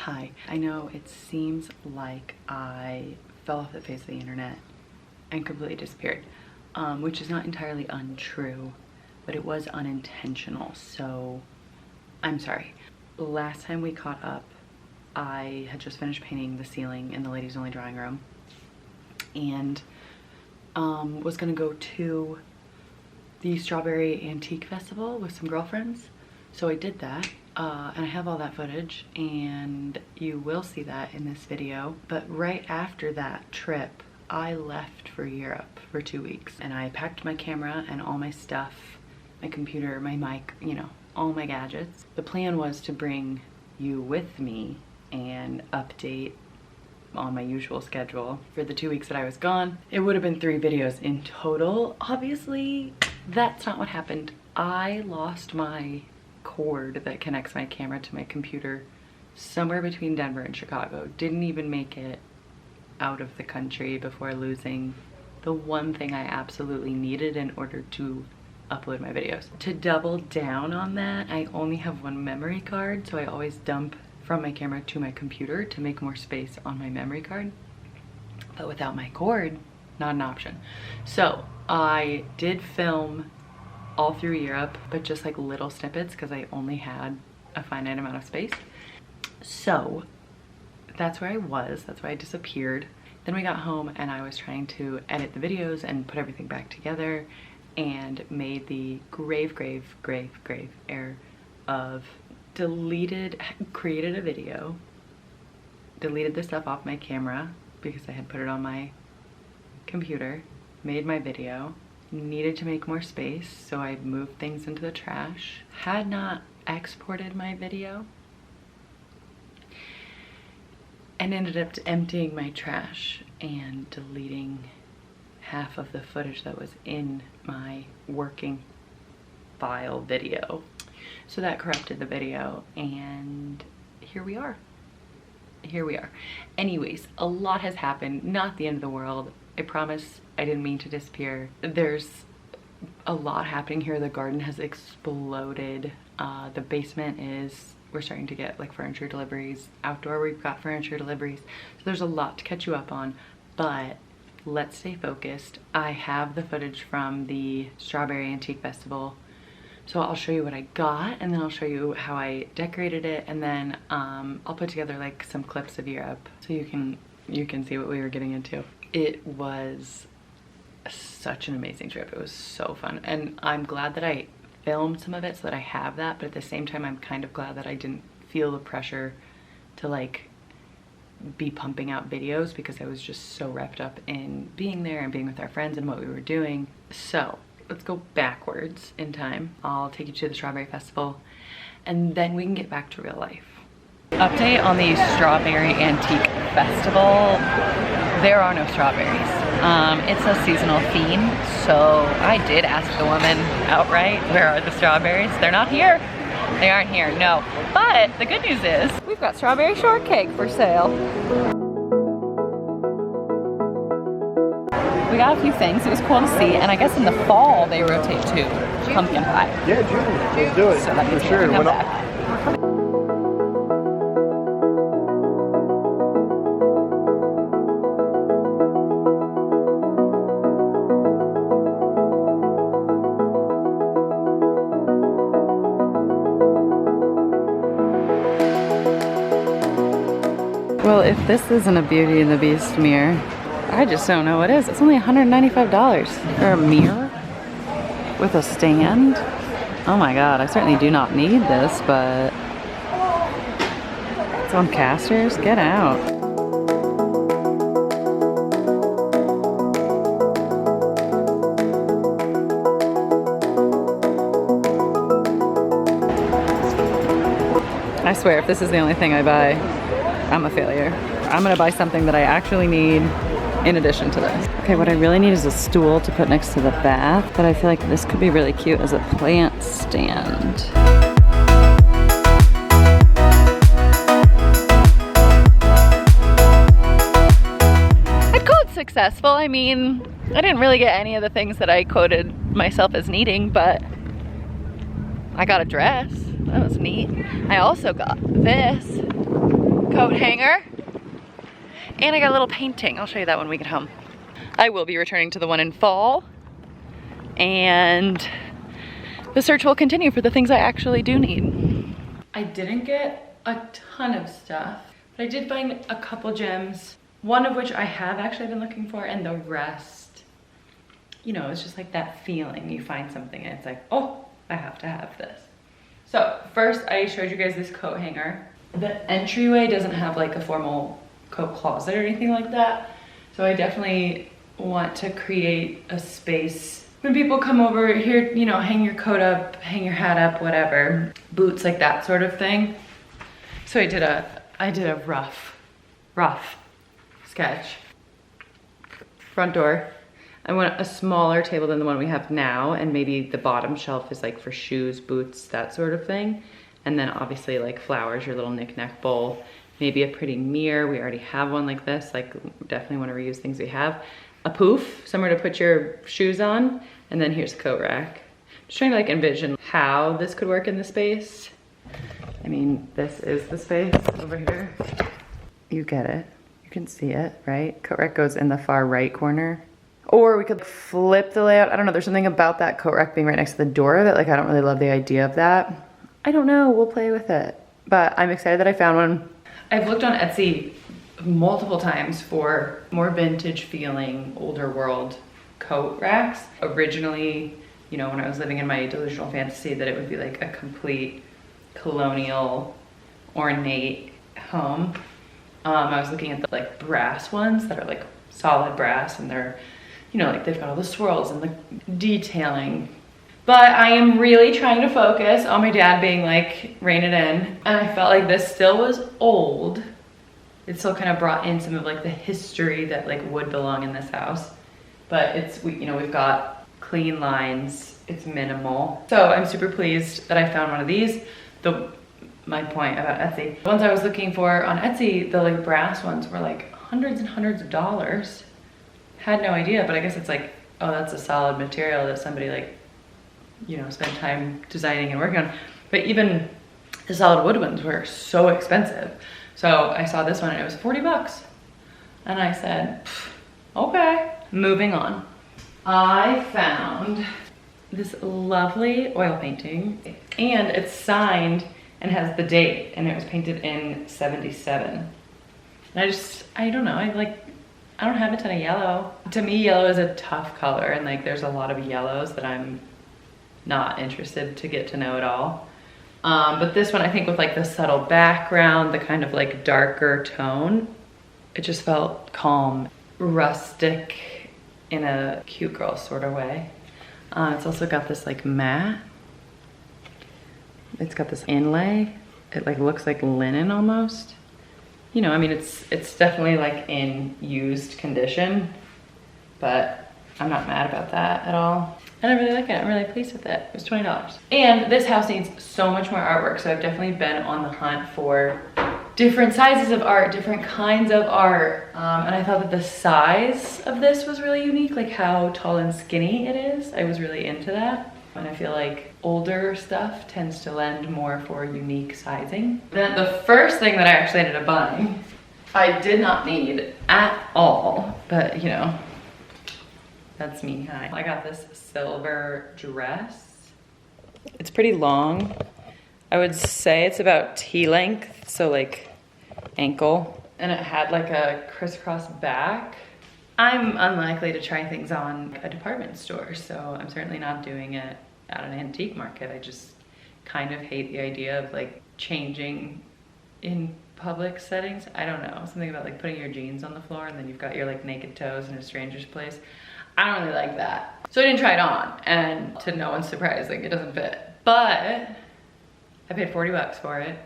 Hi. I know it seems like I fell off the face of the internet and completely disappeared, which is not entirely untrue, but it was unintentional, so I'm sorry. Last time we caught up, I had just finished painting the ceiling in the ladies only drawing room and was gonna go to the Strawberry Antique Festival with some girlfriends. So I did that, and I have all that footage and you will see that in this video. But right after that trip, I left for Europe for 2 weeks and I packed my camera and all my stuff, my computer, my mic, you know, all my gadgets. The plan was to bring you with me and update on my usual schedule for the 2 weeks that I was gone. It would have been 3 videos in total. Obviously, that's not what happened. I lost my cord that connects my camera to my computer somewhere between Denver and Chicago. Didn't even make it out of the country before losing the one thing I absolutely needed in order to upload my videos. To double down on that, I only have one memory card, so I always dump from my camera to my computer to make more space on my memory card. But without my cord, not an option. So I did film all through Europe, but just like little snippets because I only had a finite amount of space. So that's where I was, that's why I disappeared. Then we got home and I was trying to edit the videos and put everything back together and made the grave error of created a video, deleted the stuff off my camera because I had put it on my computer, made my video, needed to make more space, so I moved things into the trash, had not exported my video, and ended up emptying my trash and deleting half of the footage that was in my working file video. So that corrupted the video, and here we are. Here we are. Anyways, a lot has happened. Not the end of the world. I promise I didn't mean to disappear. There's a lot happening here. The garden has exploded. The basement we're starting to get like furniture deliveries. Outdoor, we've got furniture deliveries. So there's a lot to catch you up on, but let's stay focused. I have the footage from the Strawberry Antique Festival. So I'll show you what I got, and then I'll show you how I decorated it, and then I'll put together like some clips of Europe so you can see what we were getting into. It was such an amazing trip. It was so fun, and I'm glad that I filmed some of it so that I have that, but at the same time I'm kind of glad that I didn't feel the pressure to like be pumping out videos because I was just so wrapped up in being there and being with our friends and what we were doing. So let's go backwards in time. I'll take you to the Strawberry Festival and then we can get back to real life. Update on the Strawberry Antique Festival. There are no strawberries. It's a seasonal theme, so I did ask the woman outright, where are the strawberries? They're not here. They aren't here, no. But the good news is, we've got strawberry shortcake for sale. We got a few things, it was cool to see, and I guess in the fall they rotate to pumpkin pie. Yeah, June. Let's do it. So that means for sure. come back. Well, if this isn't a Beauty and the Beast mirror, I just don't know what is. It's only $195 for a mirror with a stand. Oh my god, I certainly do not need this, but it's on casters. Get out. I swear, if this is the only thing I buy, I'm a failure. I'm gonna buy something that I actually need in addition to this. Okay, what I really need is a stool to put next to the bath, but I feel like this could be really cute as a plant stand. I'd call it successful. I mean, I didn't really get any of the things that I quoted myself as needing, but I got a dress. That was neat. I also got this. coat hanger. And I got a little painting. I'll show you that when we get home. I will be returning to the one in fall. And the search will continue for the things I actually do need. I didn't get a ton of stuff, but I did find a couple gems. One of which I have actually been looking for, and the rest, you know, it's just like that feeling. You find something and it's like, oh, I have to have this. So first I showed you guys this coat hanger. The entryway doesn't have like a formal coat closet or anything like that. So I definitely want to create a space when people come over here, you know, hang your coat up, hang your hat up, whatever, boots, like that sort of thing. So I did a rough sketch. Front door. I want a smaller table than the one we have now, and maybe the bottom shelf is like for shoes, boots, that sort of thing. And then obviously like flowers, your little knick-knack bowl, maybe a pretty mirror. We already have one like this, like definitely want to reuse things we have. A poof, somewhere to put your shoes on, and then here's a coat rack. Just trying to like envision how this could work in the space. I mean, this is the space over here. You get it. You can see it, right? Coat rack goes in the far right corner. Or we could flip the layout. I don't know, there's something about that coat rack being right next to the door of it. Like, I don't really love the idea of that. I don't know, we'll play with it. But I'm excited that I found one. I've looked on Etsy multiple times for more vintage feeling, older world coat racks. Originally, you know, when I was living in my delusional fantasy that it would be like a complete colonial, ornate home. I was looking at the like brass ones that are like solid brass, and they're, you know, like they've got all the swirls and the detailing. But I am really trying to focus on my dad being like, rein it in. And I felt like this still was old. It still kind of brought in some of like the history that like would belong in this house. But it's, you know, we've got clean lines, it's minimal. So I'm super pleased that I found one of these. My point about Etsy. The ones I was looking for on Etsy, the like brass ones were like hundreds and hundreds of dollars. Had no idea, but I guess it's like, oh, that's a solid material that somebody like, you know, spent time designing and working on. But even the solid wood ones were so expensive. So I saw this one and it was 40 bucks. And I said, okay, moving on. I found this lovely oil painting, and it's signed and has the date, and it was painted in 77. And I don't know, I don't have a ton of yellow. To me, yellow is a tough color, and like there's a lot of yellows that I'm not interested to get to know at all. But this one, I think with like the subtle background, the kind of like darker tone, it just felt calm, rustic in a cute girl sort of way. It's also got this like matte. It's got this inlay. It like looks like linen almost. You know, I mean, it's definitely like in used condition, but I'm not mad about that at all. And I really like it. I'm really pleased with it. It was $20. And this house needs so much more artwork, so I've definitely been on the hunt for different sizes of art, different kinds of art. And I thought that the size of this was really unique, like how tall and skinny it is. I was really into that. And I feel like older stuff tends to lend more for unique sizing. Then the first thing that I actually ended up buying, I did not need at all, but you know, that's me. Hi. I got this silver dress. It's pretty long. I would say it's about T length, so like ankle. And it had like a crisscross back. I'm unlikely to try things on a department store, so I'm certainly not doing it at an antique market. I just kind of hate the idea of like changing in public settings. I don't know, something about like putting your jeans on the floor and then you've got your like naked toes in a stranger's place. I don't really like that. So I didn't try it on, and to no one's surprise, like it doesn't fit. But I paid 40 bucks for it,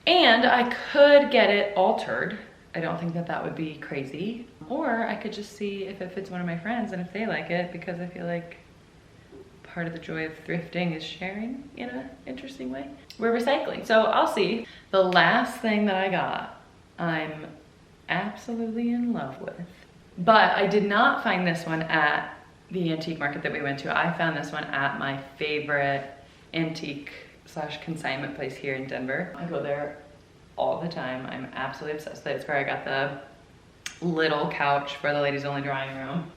and I could get it altered. I don't think that that would be crazy. Or I could just see if it fits one of my friends and if they like it, because I feel like part of the joy of thrifting is sharing in an interesting way. We're recycling, so I'll see. The last thing that I got, I'm absolutely in love with. But I did not find this one at the antique market that we went to. I found this one at my favorite antique / consignment place here in Denver. I go there all the time. I'm absolutely obsessed with it. It's where I got the little couch for the ladies only drawing room.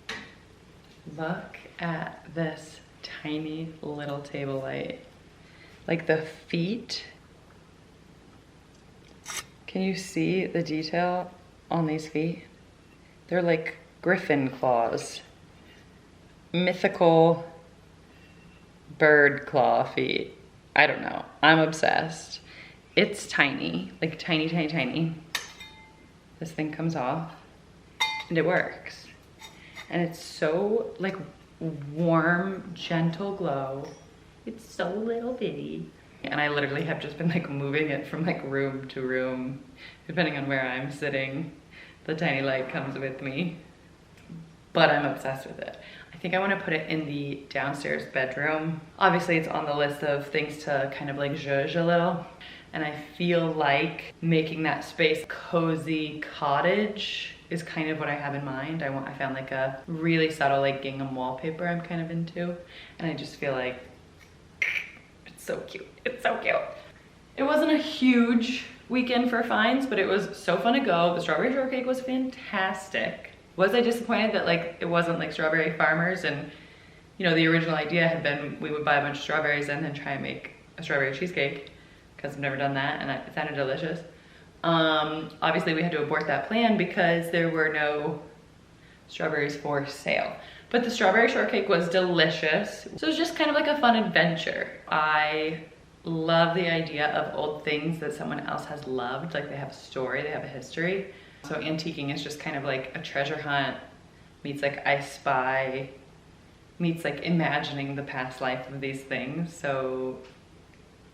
Look at this tiny little table light. Like the feet. Can you see the detail on these feet? They're like griffin claws. Mythical bird claw feet. I don't know. I'm obsessed. It's tiny, like tiny, tiny, tiny. This thing comes off and it works. And it's so like warm, gentle glow. It's so little bitty. And I literally have just been like moving it from like room to room, depending on where I'm sitting. The tiny light comes with me, but I'm obsessed with it. I think I want to put it in the downstairs bedroom. Obviously it's on the list of things to kind of like zhuzh a little. And I feel like making that space cozy cottage is kind of what I have in mind. I found like a really subtle like gingham wallpaper I'm kind of into. And I just feel like it's so cute. It's so cute. It wasn't a huge weekend for finds, but it was so fun to go. The strawberry shortcake was fantastic. Was I disappointed that like it wasn't like Strawberry Farmers, and you know the original idea had been we would buy a bunch of strawberries and then try and make a strawberry cheesecake, because I've never done that and it sounded delicious. Obviously we had to abort that plan because there were no strawberries for sale. But the strawberry shortcake was delicious. So it was just kind of like a fun adventure. I love the idea of old things that someone else has loved. Like they have a story, they have a history. So antiquing is just kind of like a treasure hunt meets like I Spy, meets like imagining the past life of these things. So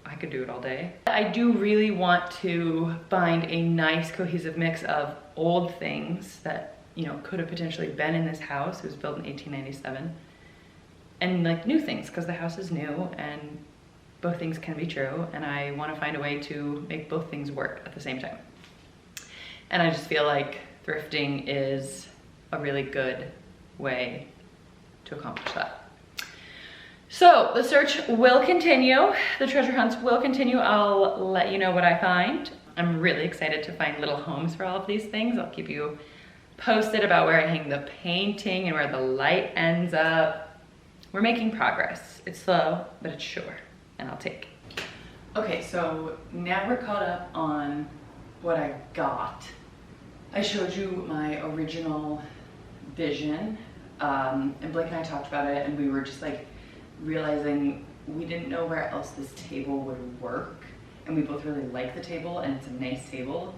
I could do it all day. I do really want to find a nice cohesive mix of old things that, you know, could have potentially been in this house. It was built in 1897. And like new things, because the house is new and both things can be true. And I want to find a way to make both things work at the same time. And I just feel like thrifting is a really good way to accomplish that. So the search will continue. The treasure hunts will continue. I'll let you know what I find. I'm really excited to find little homes for all of these things. I'll keep you posted about where I hang the painting and where the light ends up. We're making progress. It's slow, but it's sure, and I'll take it. Okay, so now we're caught up on what I got. I showed you my original vision, and Blake and I talked about it, and we were just like realizing we didn't know where else this table would work, and we both really like the table, and it's a nice table,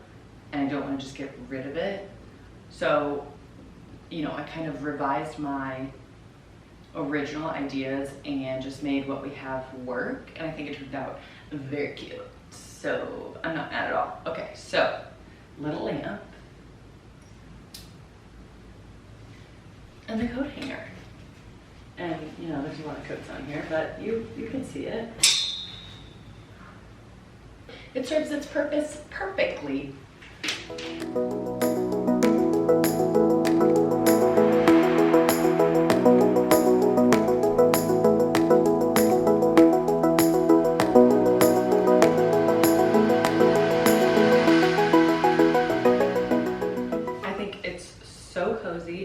and I don't want to just get rid of it. So, you know, I kind of revised my original ideas and just made what we have work, and I think it turned out very cute. So I'm not mad at all. Okay, so little lamp and the coat hanger. And you know, there's a lot of coats on here, but you can see it. It serves its purpose perfectly.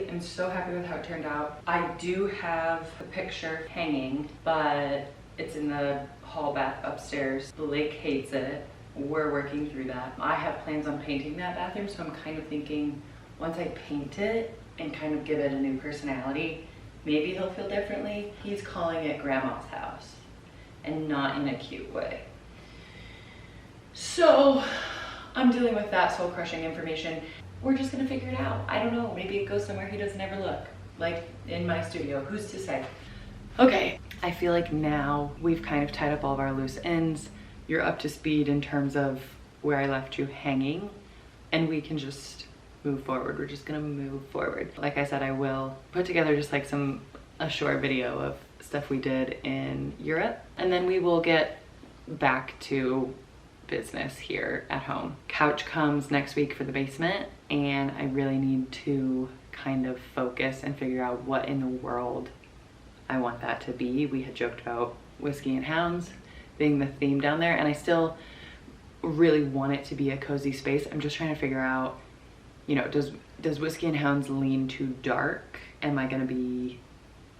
I'm so happy with how it turned out. I do have the picture hanging, but it's in the hall bath upstairs. Blake hates it. We're working through that. I have plans on painting that bathroom, so I'm kind of thinking once I paint it and kind of give it a new personality, maybe he'll feel differently. He's calling it Grandma's house, and not in a cute way. So I'm dealing with that soul-crushing information. We're just gonna figure it out. I don't know, maybe it goes somewhere he doesn't ever look. Like in my studio, who's to say? Okay, I feel like now we've kind of tied up all of our loose ends. You're up to speed in terms of where I left you hanging, and we can just move forward. We're just gonna move forward. Like I said, I will put together just like a short video of stuff we did in Europe, and then we will get back to business here at home. Couch comes next week for the basement, and I really need to kind of focus and figure out what in the world I want that to be. We had joked about Whiskey and Hounds being the theme down there, and I still really want it to be a cozy space. I'm just trying to figure out, you know, does Whiskey and Hounds lean too dark? Am I gonna be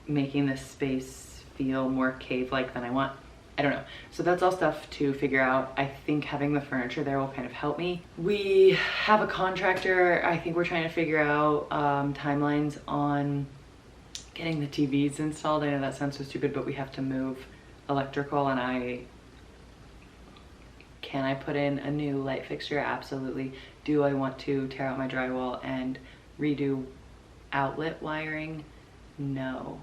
making this space feel more cave-like than I want? I don't know. So that's all stuff to figure out. I think having the furniture there will kind of help me. We have a contractor. I think we're trying to figure out timelines on getting the TVs installed. I know that sounds so stupid, but we have to move electrical, and can I put in a new light fixture? Absolutely. Do I want to tear out my drywall and redo outlet wiring? No,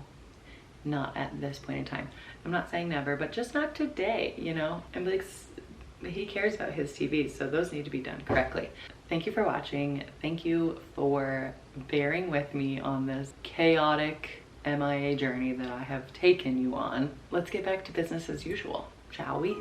not at this point in time. I'm not saying never, but just not today, you know? I'm like, he cares about his TVs, so those need to be done correctly. Thank you for watching. Thank you for bearing with me on this chaotic MIA journey that I have taken you on. Let's get back to business as usual, shall we?